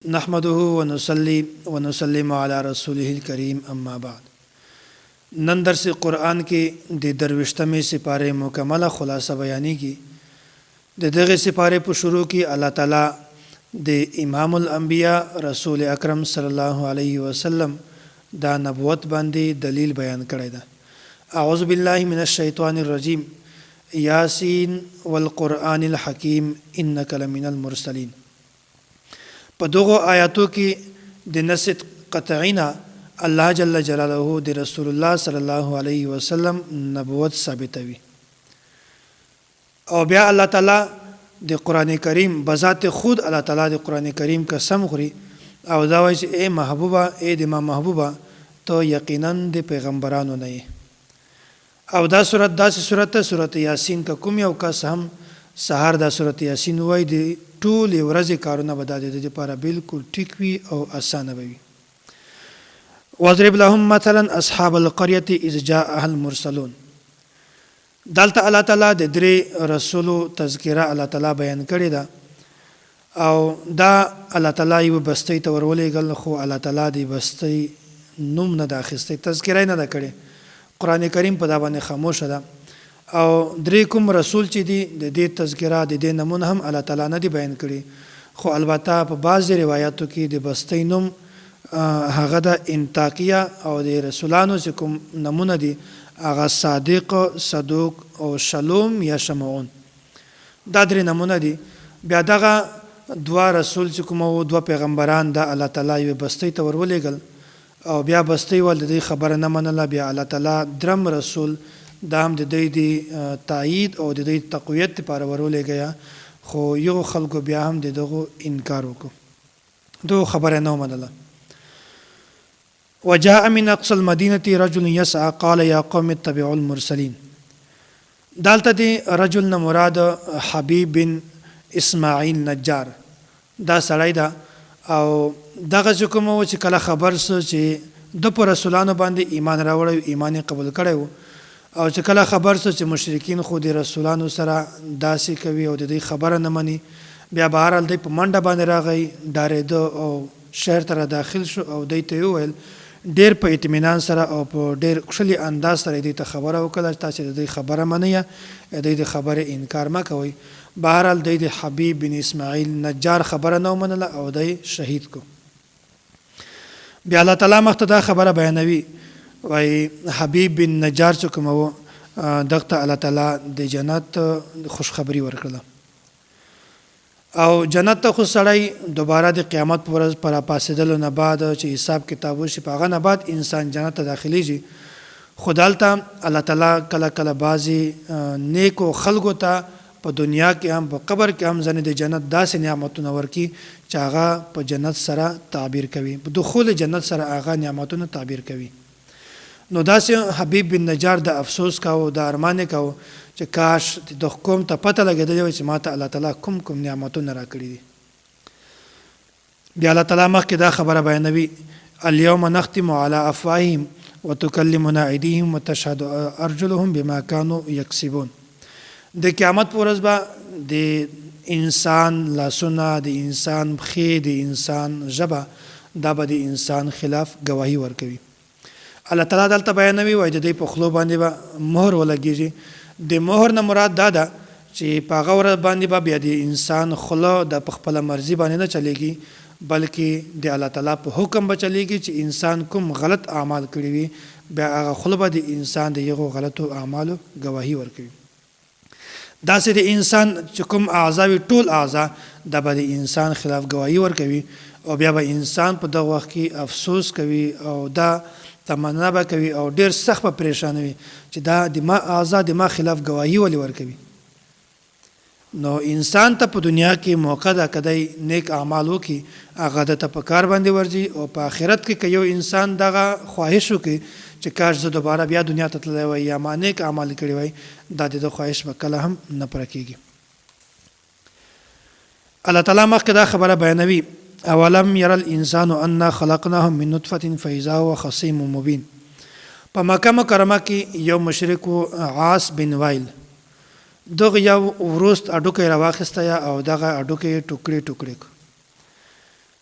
نحمده ونصلي ونسلم على رسوله الكريم اما بعد. نن درس قرآن کې د درویشتمې سپاره مکمله خلاصه بیانېږي. د دغه سپاره په شروع کې الله تعالی د امام الانبیاء رسول اکرم صلی الله علیه وسلم دا نبوت باندې دلیل بیان کړی ده. اعوذ بالله من الشیطان الرجیم. یاسین والقرآن الحکیم انک لمن المرسلین. په دغه آیاتو کې د نص قطعینا الله جل جلاله د رسول الله صلی الله علیه وسلم نبوت ثابتوي، او بیا الله تعالی د قران کریم بذات خود الله تعالی د قران کریم قسم خوري او دا وایي چې اے محبوبه، اے د ما محبوبه، ته یقینا د پیغمبرانو نه یې. او دا سورت یاسین کا کوم یو کس هم سهار دا سورت یاسین وای دی ټول ورځې کارونه به د دې لپاره بالکل ټیک وي او اسانه وي. واضرب لهم مثلا اصحاب القريه اذ جاءها المرسلون. دلته الله تعالی د درې رسولو تذکره الله تعالی بیان کړی ده، او دا الله تعالی یو بستی ته ورولېږل، خو الله تعالی د بستی نوم نه د اخیستی، تذکره نه ده کړې. قرآن کریم په دا باندې خاموشه ده، او درې کوم رسول چې دي د دې تذکره د دې نمونه هم الله تعالی نه دی بیان کړي. خو البته په بعض روایتو کې د بستی نوم هغه د انطاکیه، او د رسولانو چې کوم نمونه دي هغه صادق، صدوق او شلوم یا شمعون. دا درې نمونه دي. بیا دغه دوه رسول چې کوم وو، دوه پیغمبران، د الله تعالی یو بستی ته ورولېږل، او بیا بستی ول د دې خبره نه منله. بیا الله تعالی درم رسول دا هم د دوی د تایید او د دوی تقویت لپاره ورولېږه، خو یو خلکو بیا هم د دغه انکار وکړو، دغه خبره نه ومنله. وجاء من اقصى المدينه رجل يسعى قال يا قوم اتبعوا المرسلين. دالته دی رجل نه مراد حبیب بن اسماعیل نجار دا سړی ده، او دغه چې کوم و چې کله خبر سو چې د پر رسولانو باندې ایمان راوړی، ایمان قبول کړی، او چې کله خبر سو چې مشرکین خو د رسولانو سره داسې کوي او د دې خبره نه مني، بیا بهرحال دی په منډه باندې راغی، ډارېده او شهر ته داخل شو، او دی ته وویل ډېر په اطمینان سره او په ډېر خوشحالي انداز سره دی ته خبره وکړه چې تاسې د دوی خبره منئ، دوی د خبرې انکار مه کوئ. بهرحال دی د حبیب بن اسماعیل نجار خبره نه ومنله او دی شهید کو. بیا الله تعالی مخته دا خبره بیانوي، وای حبیب بن نجار چې کوم و دغه الله تعالی د جنت خوشخبری ورکړه، او جنت ته خو سړی دوباره د قیامت پر ورځ پر پاسېدلو نه بعد چې حساب کتاب وشي، په هغه نه بعد انسان جنت ته داخليږي. خو دلته الله تعالی کله کله بعضې نیکو خلکو ته په دنیا کې هم په قبر کې هم ځنې د جنت داسې نعمتونه ورکي چې هغه په جنت سره تعبیر کوي، په دخول جنت سره هغه نعمتونه تعبیر کوي. نو داسې حبیب بن نجار د افسوس کاوه، د ارمان کاوه چې کاش د قوم ته پته لګېدلې وای چې ماته الله تعالی کوم کوم نعمتونه راکړي دي. بیا الله تعالی مخکې دا خبره بیانوي، اليوم نختم على افواههم وتكلمنا ايديهم وتشهد ارجلهم بما كانوا يكسبون. د قیامت پر ورځ به د انسان لاسونه، د انسان پښې، د انسان ژبه، دا به د انسان خلاف گواهی ورکوي. الله تعالی دلته بیانوي وای د دې په خلو باندې به مهر ولګیږي. د مهر نه مراد دا ده چې په هغه ورځ باندې به بیا د انسان خوله د په خپله مرضي باندې نه چلیږي، بلکې د الله تعالی په حکم به چلیږي چې انسان کوم غلط اعمال کړي وي، بیا هغه خوله به د انسان د یغو غلطو اعمالو گواهی ورکوي. داسې د انسان چې کوم اعضا وي، ټول اعضا د به د انسان خلاف گواهی ورکوي، او بیا به انسان په دغه وخت کې افسوس کوي او دا تمنا به کوي او ډېر سخت به پریشان وي چې دا د ما اعضا د ما خلاف گواهی ولې ورکوي. نو انسان ته په دنیا کې موقع ده که دی نیک اعمال وکړي، هغه د ته په کار باندې ورځي، او په آخرت کې که یو انسان دغه خواهش وکړي چې کاش زه دوباره بیا دنیا ته تللی وای یا ما نیک اعمال کړي وای، دا د ده خواهش به کله هم نه پوره کېږي. الله تعالی مخکې دا خبره بیانوي، اولم ير الانسان انا خلقناه من نطفه فاذا هو خصيم مبين. په مکه مکرمه کې یو مشرک عاص بن وائل دغه یو ورست اډوکې راواخسته، او دغه اډوکې ټوکړي ټوکړي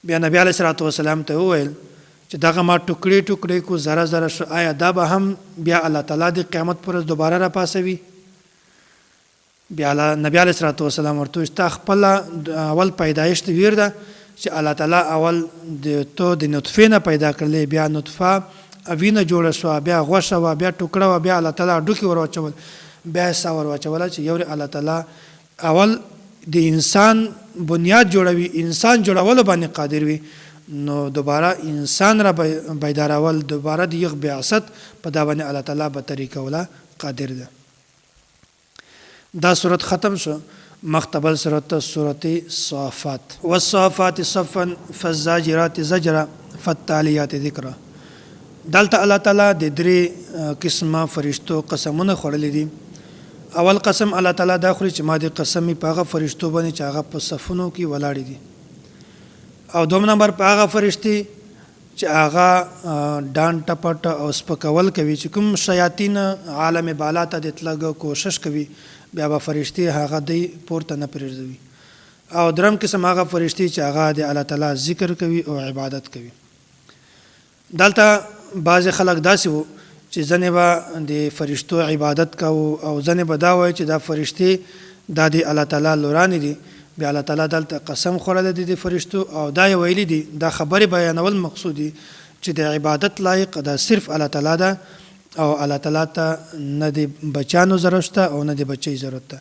بیا نبی علیه الصلاۃ والسلام ته وویل چې دغه ما ټوکړې ټوکړې کو ذره ذره شو، آیا دا به هم بیا الله تعالی د قیامت پر ورځ دوباره را پاسوي؟ بیا نبی علیه الصلاۃ والسلام ورته وویل تا خپل اول پیدایش ته ویر ده چې الله تعالی اول د نطفه نه پیدا کړلې، بیا نطفه وینه جوړه شوه، بیا غوښه وه، بیا ټوکړه وه، بیا الله تعالی ډوکې ور واچول، بیا سا ور واچوله چې یو الله تعالی اول د انسان بنیاد جوړوي، انسان جوړولو باندې قادر وي، نو دوباره انسان را بیدارول، دوباره د یغ بعثت په دا باندې الله تعالی به طریقه ولا قادر ده. دا صورت ختم شو. مختبل صورت صورت صافات. والصافات صفا فالزاجرات زجرا فالتاليات ذکرا. دلته الله تعالی د درې قسمه فرشتو قسمونه خوړلې دي. اول قسم الله تعالی دا خوري چې ما دې قسم په هغه فرشتو باندې چې هغه په صفونو کې ولاړ دي، او دوم نمبر په هغه فرشتي چې هغه ډان ټپټ او سپکول کوي، چې کوم شیاطین عالم بالا ته د تلګ کوشش کوي بیا به فرشتي هغه دی پورته نه پرېږدوي. او درم قسم هغه فرشتي چې هغه د الله تعالی ذکر کوي او عبادت کوي. دلته بعض خلک داسې وو چې ځنې به د فرشتو عبادت کوو او ځنې به دا وایي چې دا فرشتي دا د الله تعالی لورانې دي. بیا الله تعالی دلته قسم خوړلی دی د فرشتو او دا یې ویلي دي، دا خبرې بیانول مقصود دي چې د عبادت لایق دا صرف الله تعالی ده، او الله تعالی ته نه د بچانو ضرورت شته او نه د بچی ضرورت ده،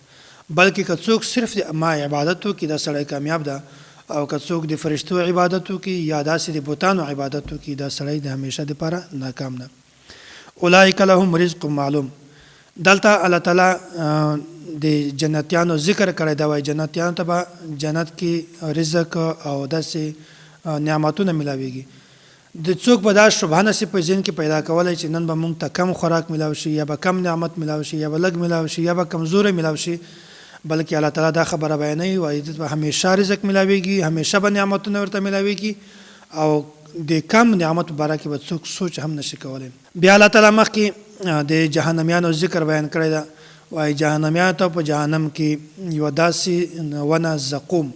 بلکې که څوک صرف د ما عبادت وکړي دا سړی کامیاب ده، او که څوک د فرشتو عبادت وکړي یا داسې د بوتانو عبادت وکړي دا سړی د همیشه دپاره ناکام ده. اولئک لهم رزق معلوم. دلته الله تعالی د جنتیانو ذکر کړی دا وایي جنتیانو ته به جنت کې رزق او داسې نعمتونه ملاویږي. د څوک به دا شبهه نسي په ذهن کې پیدا کولی چې نن به موږ ته کم خوراک ملاو شي، یا به کم نعمت ملاو شي، یا به لږ ملاو شي، یا به کمزوری ملاو شي، بلکې الله تعالی دا خبره بیانوي وایي به همیشه رزق ملاویږي، همیشه به نعمتونه ورته ملاویږي، او د کم نعمت باره کې به څوک سوچ هم نشي کولی. بیا الله تعالی مخکې د جهنمیانو ذکر بیان کړی ده، وایي جهنمیانو ته په جهنم کې یوه داسې ونه زقوم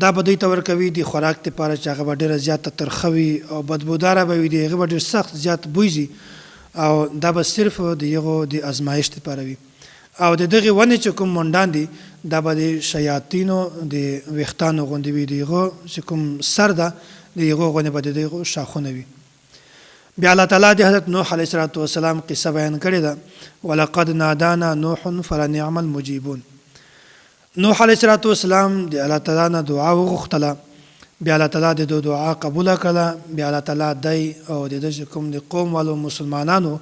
دا به دوی ته ورکوي د خوراک دپاره چې هغه به ډېره زیاته ترخه وي او بدبوداره به وي، د هغې به ډېر سخت زیات بوی ځي، او دا به صرف د هغو د ازمایښت دپاره وي. او د دغې ونې چې کوم منډان دي دا به د شیاطینو د ویښتانو غوندې وي، د هغو چې کوم سر ده د هغو غوندې به د هغو شاخونه وي. بیا الله تعالی د حضرت نوح علیه السلام قصه بیان کړې ده، ولقد نادانا نوح فلنعم المجیبون. نوح علیه السلام د الله تعالی نه دعا وغوښتله، بیا الله تعالی د دعا قبوله کړه، بیا الله تعالی دی او د دې کوم د قوم والو مسلمانانو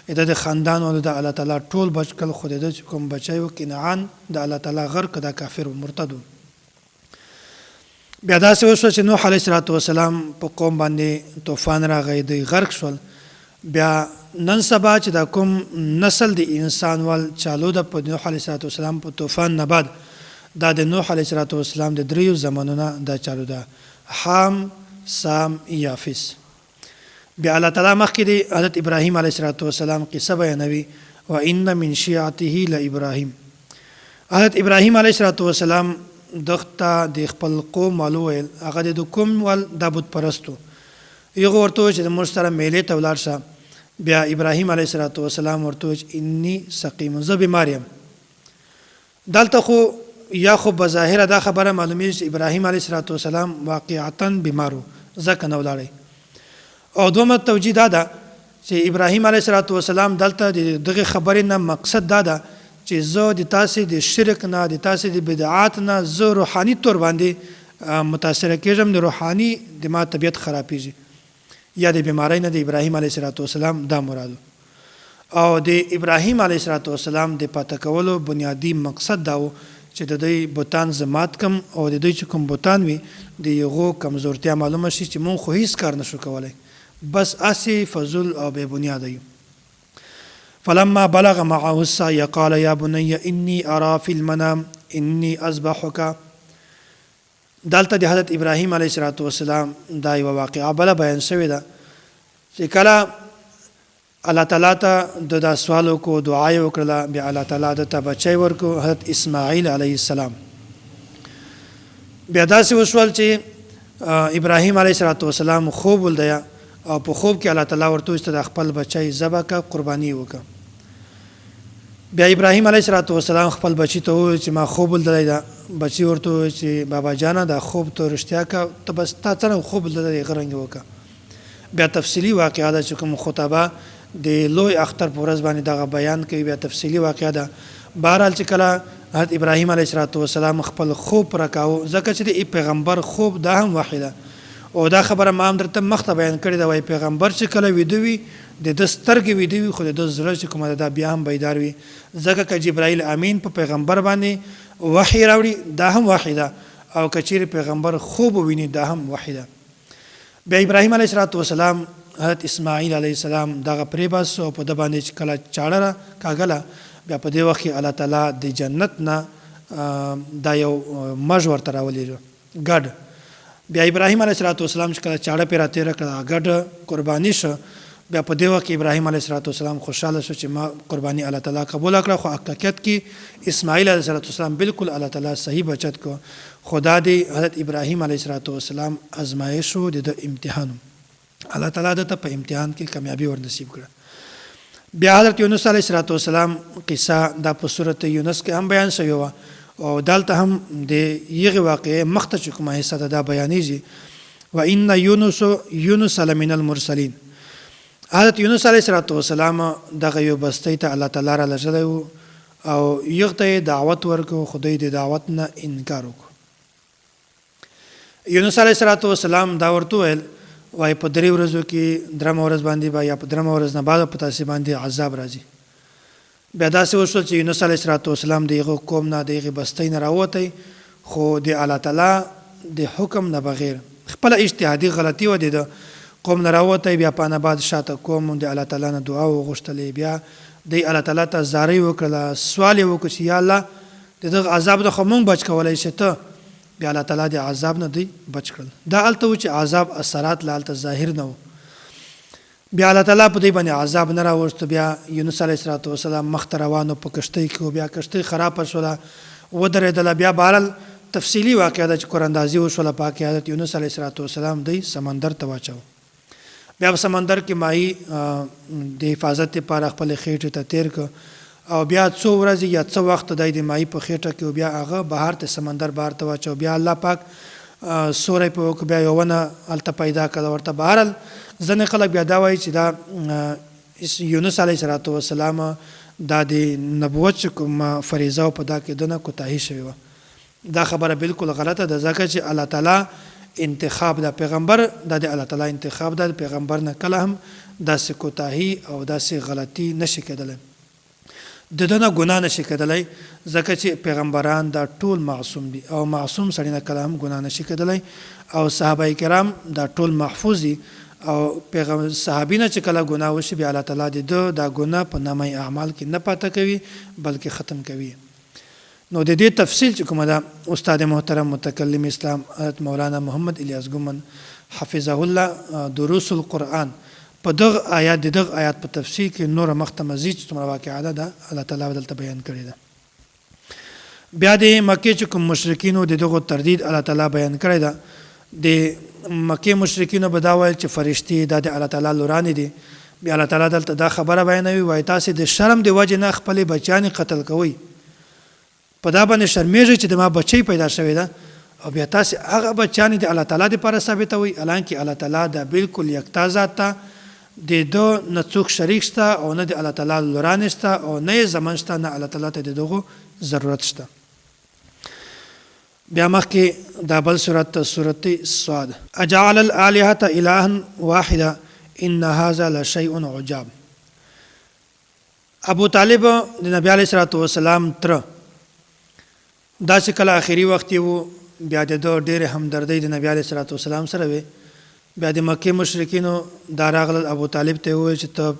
د خاندان والو د الله تعالی ټول بچ کړل، خو د دې کوم بچی و کنعان د الله تعالی غرق د کافر و مرتد. بیا داسې وشوه چې نوح علیه السلام په قوم باندې طوفان راغی، دوی غرق شول. بیا نن سبا چې دا کوم نسل د انسان وال چالو ده په نوح علیه السلام په طوفان نه بعد، دا د نوح علیه السلام د دریو زمانونه دا چالو ده، حام، سام، یافس. بیا الله تعالی مخکې د حضرت ابراهیم علیه السلام قصه بیانوي، و ان من شیعته لابراهیم. حضرت ابراهیم علیه السلام دغه د خپل قوم والو ویل، هغه د کوم ول د بت پرستو، یغه ورته چې د موږ سره میلې ته ولاړ شه. بیا ابراهیم علیه السلام ورته چې انی سقیم، زه بیمار یم. دلته خو یا خو بظاهره دا خبره معلومیږي چې ابراهیم علیه السلام واقعتا بیمار و، ځکه نه ولاړی. او دومره توجیه دا ده چې ابراهیم علیه السلام دلته د دغه خبرې نه مقصد دا ده چې زه د تاسې د شرک نه، د تاسې د بدعات نه زه روحاني طور باندې متاثره کېږم، د روحاني د ما طبیعت خرابېږي، یا د بیماری نه د ابراهیم علیه السلام دا مرادو. او د ابراهیم علیه السلام د پاته کولو بنیادی مقصد دا و چې د دوی بوتان زمات کم، او د دوی چې کوم بوتان وي د هغو کمزورتیا معلومه شي چې مونږ خو هیڅ کار نشو کولی، بس اسی فضول او بے بنیاده یو. فلما بلغ معه السعي قال يا بني اني ارى في المنام اني اذبحك. دلته د حضرت ابراهیم علیه السلام دا یوه واقعه بله بیان شوې ده چې کله الله تعالی ته د دا سوال وکړو، دعا یې وکړله، بیا الله تعالی د ته بچی ورکړو، حضرت اسماعیل علیه السلام. بیا داسې وشول چې ابراهیم علیه السلام خوب ولدیا او په خوب کې الله تعالی ورته است د خپل بچی ذبح کا قرباني وکړه. بیا ابراهیم علیه السلام خپل بچی ته وویل چې ما خوب ولدلی دا. بچی ورته وویل چې بابا جانه دا خوب ته رښتیا کا ته بس تا څنګه خوب ولدلی غرنګ وکړه. بیا تفصیلی واقعه ده چې کوم خطبه د لوی اختر په ورځ باندې دغه بیان کوي. بیا تفصیلی واقعه ده. بهرحال چې کله حضرت ابراهیم علیه السلام خپل خوب راکاو ځکه چې د پیغمبر خوب دا هم وحی ده او دا خبره ما هم درته مخته بیان کړې ده. وایي پیغمبر چې کله ویده وي د ده سترګې ویده وي خو د ده زړه چې کومه ده دا بیا هم بیدار وي. ځکه که جبرائیل امین په پیغمبر باندې وحی راوړي دا هم وحی ده او که چیرې پیغمبر خوب وویني دا هم وحی ده. بیا ابراهیم علیه السلام حضرت اسماعیل علیه السلام دغه پرېباس او په ده باندې چې کله چاړه کاږله بیا په دې وخت کې الله تعالی د جنت نه دا یو مژ ورته راولېږه ګډ. بیا ابراهیم علیه السلام چې کله چاړه پرې راتېره کړه ګډ قرباني شو. بیا په دې وخت کې ابراهیم علیه السلام خوشحاله شو چې ما قرباني الله تعالی قبول کړه. خو حقیقت کې اسماعیل علیه السلام بالکل الله تعالی صحیح بچت کو. خدا دې حضرت ابراهیم علیه السلام ازمایش و د امتحان الله تعالی د په امتحان کې کامیابی ور نصیب کړه. بیا حضرت یونس علیه السلام قصه دا په سورته یونس کې هم بیان شوی و او دلته هم د یغه واقعې مخته چې کومه حصہ دا بیانېږي. و ان یونس لمن المرسلین. حضرت یونس علیه السلام دغه یو بستی ته الله تعالی را لږلی و او یغ ته دعوت ورکړو خدای د دعوت نه انکار وکړو. یونس علیه السلام دا ورته ویل وای په 3 ورځو کې درېمه ورځ باندې با یا په درېمه ورځ نه بعد په تاسې باندې عذاب راځي. بیا داسې وشول چې یونس علیه السلام دغه قوم نه دغه بستی نه راوتی خو د الله تعالی د حکم نه بغیر خپل اجتهادي غلطي و د قوم نه راوتی. بیا په نه بعد شاته قوم د الله تعالی نه دعا وغوښتلې. بیا د الله تعالی ته زاری وکړه سوال یې وکړ چې یا الله دغه عذاب د خو مونږ بچ کولی شي ته. بیا الله تعالی د عذاب نه دی بچ کړل. دا هلته و چې عذاب اثرات له هلته ظاهر نه و. بیا الله تعالی په دې باندې عذاب نه راوست. بیا یونس علیه السلام مخته روانو په کشتۍ کې بیا کشتۍ خرابه شوله ودرېدله. بیا بهرحال تفصیلي واقعه ده چې قراندازي وشوله په کې حضرت یونس علیه السلام دی سمندر ته واچو. بیا په سمندر کې ماهي د حفاظت لپاره خپل خېټې ته تیر کړ او بیا څو ورځې یا څو وخت دی د ماهي په خېټه کې بیا هغه بهر ته سمندر بهر ته واچو. بیا الله پاک سوری په وکړ بیا یو ونه هلته پیدا کړه ورته. بهرحال ځینې خلک بیا دا وایي چې دا یونس علیه السلام دا د نبوت چې کومه فریضه په دا کې دنه کوتاهي شوې وه. دا خبره بالکل غلطه ده ځکه چې الله تعالی انتخاب د پیغمبر د الله تعالی انتخاب د پیغمبر نه کله هم داسې کوتاهي او داسې غلطي نشي کېدلی د دنه ګناه نشي کېدلی ځکه چې پیغمبران دا ټول معصوم دي او معصوم سړی نه کله هم ګناه نشي کېدلی او صحابه کرام دا ټول محفوظ دي او پیغمبر صحابینه چې کله ګناه وشي بیا الله تعالی د دا ګناه په نامه اعمال کې نه پاته کوي بلکې ختم کوي. نو د دې تفصیل چې کومه ده استاد محترم متکلم اسلام حضرت مولانا محمد الیاس ګومن حفظه الله دروس القرآن په دغه آیات په تفسیر کې نور مخته مزید څومره واقعه ده الله تعالی دلته بیان کړی ده. بیا د مکې چې کوم مشرکینو د دغه تردید الله تعالی بیان کړی ده. د مکې مشرکینو به دا ویل چې فرشتي د الله تعالی لورانې دي. بیا الله تعالی دلته دا خبره بیانوي وایي تاسې د شرم د وجې نه خپلې بچیانې قتل کوئ په دا باندې شرمېږئ چې د ما بچی پیدا شوی ده او بیا تاسې هغه بچیانې د الله تعالی دپاره ثابتوئ حالانکې الله تعالی دا بالکل یکتا ذات ته د ده نه څوک شریک شته او نه د الله تعالی لورانې شته او نه یې زمن شته نه الله تعالی ته د دغو ضرورت شته. بیا مخکې دا بل صورت صورت صاد اجعل الالهة الها واحده ان هذا لشیء عجاب. ابو طالب د نبی علیه السلام تر دا چې کله آخري وخت و بیا د ډېرې همدردۍ د نبی علیه السلام سره وي. بیا د مکې مشرکینو دا راغلل ابو طالب ته وویل چې ته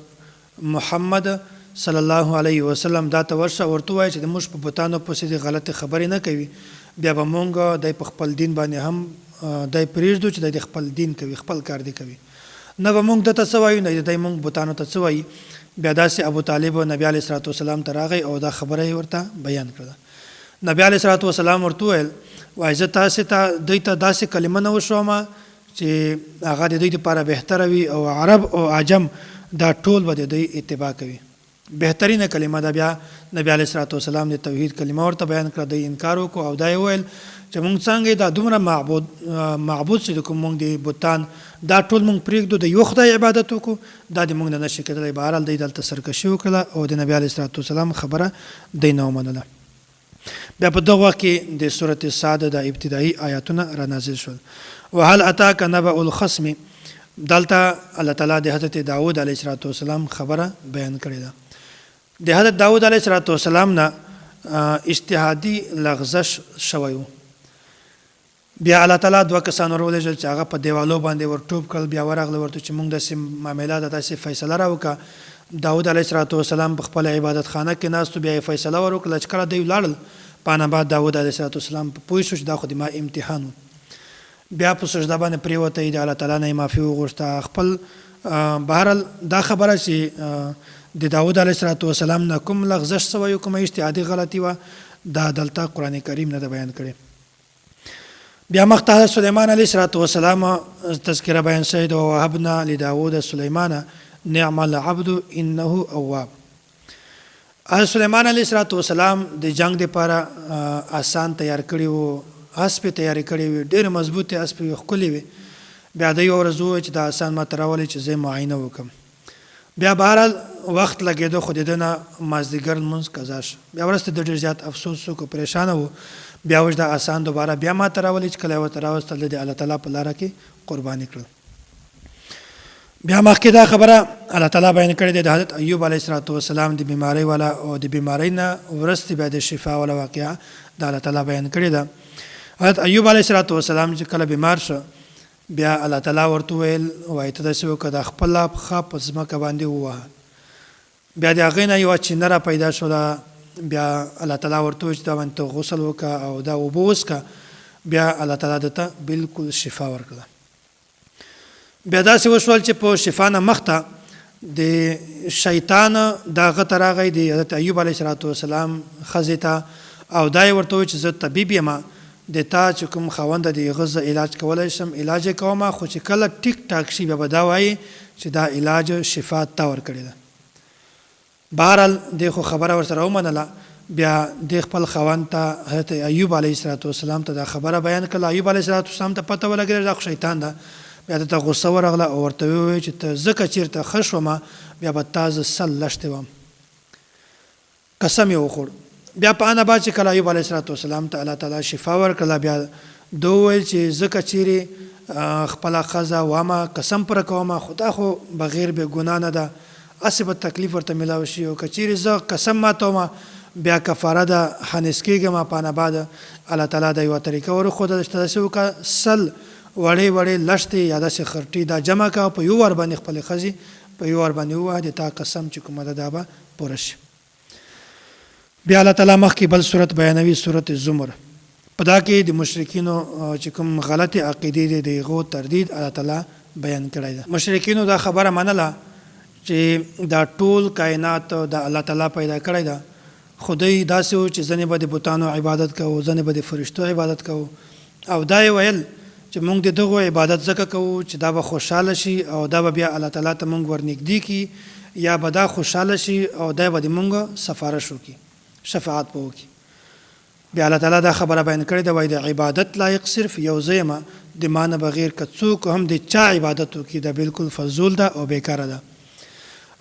محمد صلی الله علیه وسلم دا ته ورشه ورته ووایه چې د موږ په بتانو پسې د غلطې خبرې نه کوي بیا به مونږ دی په خپل دین باندې هم دی پرېږدو چې دی د خپل دین کوي خپل کار دی کوي نه به مونږ دته څه وایو نه دی مونږ بتانو ته څه وایي. بیا داسې ابو طالب نبی علیه السلام ته راغی او دا خبره یې ورته بیان کړه. نبی علیه السلام ورته وویل وایي زه تاسې ته دوی ته داسې کلمه نه وښوم چې هغه د دوی لپاره بهتره وي او عرب او عجم دا ټول به د دوی اتباع کوي. بهترینه کلمه ده. بیا نبی علیه الصلاۃ والسلام د توحید کلمه ورته بیان کړه، دوی انکار وکړو او دا یې وویل چې مونږ څنګه دا دومره معبود چې کوم مونږ د بتان دا ټول مونږ پرېږدو د یو خدای عبادت وکړو، دا د مونږ نه نشي کېدلی. بهرحال دوی دلته سرکشي وکړه او د نبی علیه الصلاۃ والسلام خبره دوی نه ومنله. بیا په دغه وخت کې د سورۃ صاد د ابتدایي آیاتونه را نازل شول. وهل اتاک نبأ الخصم، دلته الله تعالی د حضرت داود علیه السلام خبره بیان کړې ده. د حضرت داود علیه السلام نه اجتهادي لغزش شوی و. بیا الله تعالی دوه کسان ورولېږل چې هغه په دیوالو باندې ورټوپ کړل. بیا ورغله ورته چې موږ داسې معامله داسې فیصله راوکړه. داود علیه السلام په خپل عبادت خانه کې ناست و. بیا یې فیصله ورکړله چې کله دوی ولاړل په نه بعد داود علیه السلام پوه شو چې دا خو د ما امتحان و. بیا په سجده باندې پرېوته، د الله تعالی نه یې معافي وغوښته. خپل بهرحال دا خبره چې د داود علیه السلام نه کوم لغزش سوی، کومه اجتهادي غلطي وه، دا دلته قرآن کریم نه ده بیان کړې. بیا مخته سلیمان علیه السلام تذکره بیان شوی ده. ووهبنا لداود سلیمان نعم العبد انه اواب. سلیمان علیه السلام د جنگ دپاره آسان تیار کړي وو، اسپې تیارې کړې وې، ډېرې مضبوطې اسپې وې، ښکلې وې. بیا د یو ورځ وویل چې دا آسان ما ته راولئ چې زه معاینه وکړم. بیا بهرحال وخت لګېدو خو د ده نه مازدیګر لمونځ قضا شو. بیا وروسته د ډېر زیات افسوس وکړو، پریشانه و. بیا وایي دا آسان دوباره بیا ما ته راولئ چې کله یې ورته راوستل د الله تعالی په لاره کې قرباني کړل. بیا مخکې دا خبره الله تعالی بیان کړې ده د حضرت ایوب علیه السلام د بیمارۍ والا او د بیمارۍ نه وروسته بیا د شفا والا واقعه د الله تعالی بیان کړې ده. حضرت ایوب علیه السلام چې کله بیمار شو، بیا الله تعالی ورته ویل وایي ته داسې وکړه د خپله پښه په ځمکه باندې ووهه. بیا د هغې نه یوه چینه را پیدا شوله. بیا الله تعالی ورته وویل چې دا باندې ته غسل وکړه او دا اوبه وڅښه. بیا الله تعالی ده ته بلکل شفا ورکړه. بیا داسې وشول چې په شفا نه مخته د شیطان دا هغه ته راغی د حضرت ایوب علیه السلام ښځې ته او دا یې ورته وویل چې زه طبیب یم، د تا چې کوم خاونده د هغه زه علاج کولی شم، علاج یې کوم، خو چې کله ټیک ټاک شي بیا به دا وایي چې دا علاج شفا تا ورکړې ده. بهرحال دی خو خبره ورسره ومنله. بیا د خپل خاوند ته حضرت ایوب علیه السلام ته دا خبره بیان کړله. ایوب علیه السلام ته پته ولګېده دا خو شیطان ده. بیا ته غصه ورغله او ورته وویل چې ته ځکه چېرته ښه شومه بیا به تا زه سل لښتې وم. قسم یې وخوړ. بیا په انا بعد چې کله ایوب علیه السلام ته الله تعالی شفا ورکړله، بیا ده وویل چې ځکه چیرې خپله ښځه وامه قسم پوره کومه، خو دا خو بغیر بې ګناه نه ده، هسې به تکلیف ورته میلاو شي. او که چیرې زه قسم ماتومه بیا کفاره ده، حنس کېږم. په انا بعد الله تعالی دا یوه طریقه ورښوده چې ته داسې وکړه، سل وړې وړې لښتې یا داسې خرټې دا جمع کړه، په یو وار باندې خپلې ښځې په یو وار باندې ووهه، د تا قسم چې کومه ده دا به پوره شي. بیا الله تعالی مخکې بل صورت بیانوي، صورت زمر. په دا کې د مشرکینو چې کوم غلطې عقیدې دي د هغو تردید الله تعالی بیان کړی ده. مشرکینو دا خبره منله چې دا ټول کائنات د الله تعالی پیدا کړی ده، خو دوی داسې و چې ځینې به د بتانو عبادت کوو، ځینې به د فرشتو عبادت کوو. او دا یې ویل چې موږ د دغو عبادت ځکه کوو چې دا به خوشحاله شي او دا به بیا الله تعالی ته موږ ورنږدې کړي، یا به دا خوشحاله شي او دا به د موږ سفارش وکړي، شفاعت به وکړي. بیا الله تعالی دا خبره بیان کړې ده، وایي د عبادت لایق صرف یو زه یم، د ما نه بغیر که څوک هم د چا عبادت وکړي دا بالکل فضول ده او بیکاره ده.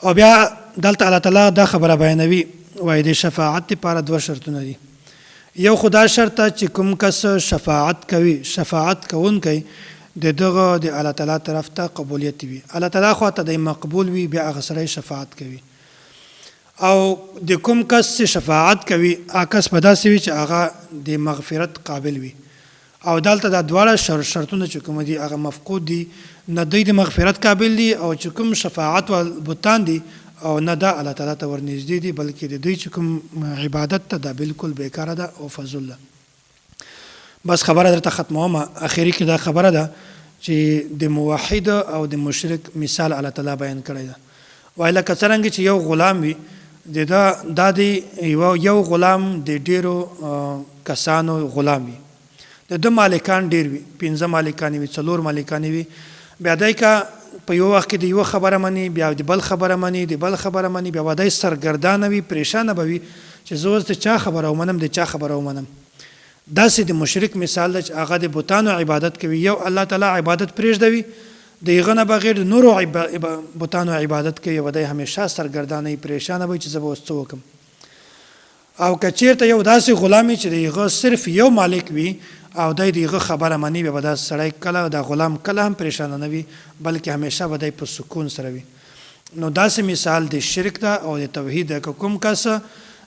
او بیا دلته الله تعالی دا خبره بیانوي، وایي د شفاعت لپاره دوه شرطونه دي. یو خدا شرط چې کوم کس شفاعت کوي، شفاعت کوونکی د دغه د الله تعالی طرف ته قبولیت وي، الله تعالی خواته د مقبول وي، بیا هغه سړی شفاعت کوي. او د کوم کس شفاعت کوي هغه کس به داسې وي چې هغه د مغفرت قابل وي. او دلته دا دواړه شرطونه چې کوم دي هغه مفقود دي، نه دوی د مغفرت قابل دي او چې کوم شفاعت و بوتان دي او نه دا الله تعالی ته ورنږدې دي، بلکې د دوی چې کوم عبادت ته دا بالکل بیکاره ده او فضول ده. بس خبره درته ختموم. اخري کې دا خبره ده چې د موحد او د مشرک مثال الله تعالی بیان کړی ده. وایي لکه څرنګه چې یو غلام وي، دا د یو غلام د ډیرو کسانو غلام وي. د ده مالکان ډېر وي، 5 مالکان وي، 4 مالکان وي، بیا دی که په یو وخت کې د یوه خبره مني، بیا د بل خبره مني، د بل خبره مني، بیا به دی سرګردانه وي، پریشانه به وي چې زه اوس د چا خبره ومنم، د چا خبره ومنم. داسې د مشرک مثال ده چې هغه د بتانو عبادت کوي، یو الله تعالی عبادت پرېږدوي، د هغه نه بغیر د نورو بتانو عبادت کوي، او دی همیشه سرګردانه وي، پریشانه وي چې زه به اوس څه وکړم. او که چېرته یو داسې غلام وي چې د هغه صرف یو مالک وي او دی د هغه خبره مني، بیا به دا سړی کله دا غلام کله هم پریشانه نه وي، بلکې همیشه به دی په سکون سره وي. نو داسې مثال د شرک ده او د توحید ده. که کوم کس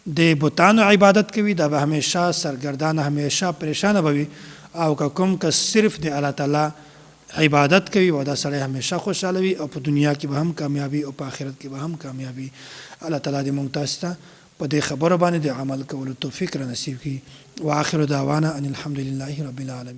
د بتانو عبادت کوي دا به همیشه سرګردانه، همیشه پریشانه به وي، او که کوم کس صرف د الله تعالی عبادت کوي او دا سړی همیشه خوشحاله وي، او په دنیا کې به هم کامیابي او په آخرت کې به هم کامیابي. الله تعالی دې موږ تاسو ته په دې خبرو باندې د عمل کولو توفیق را نصیب کړي. واخر دعوانا ان الحمد لله رب العالمین.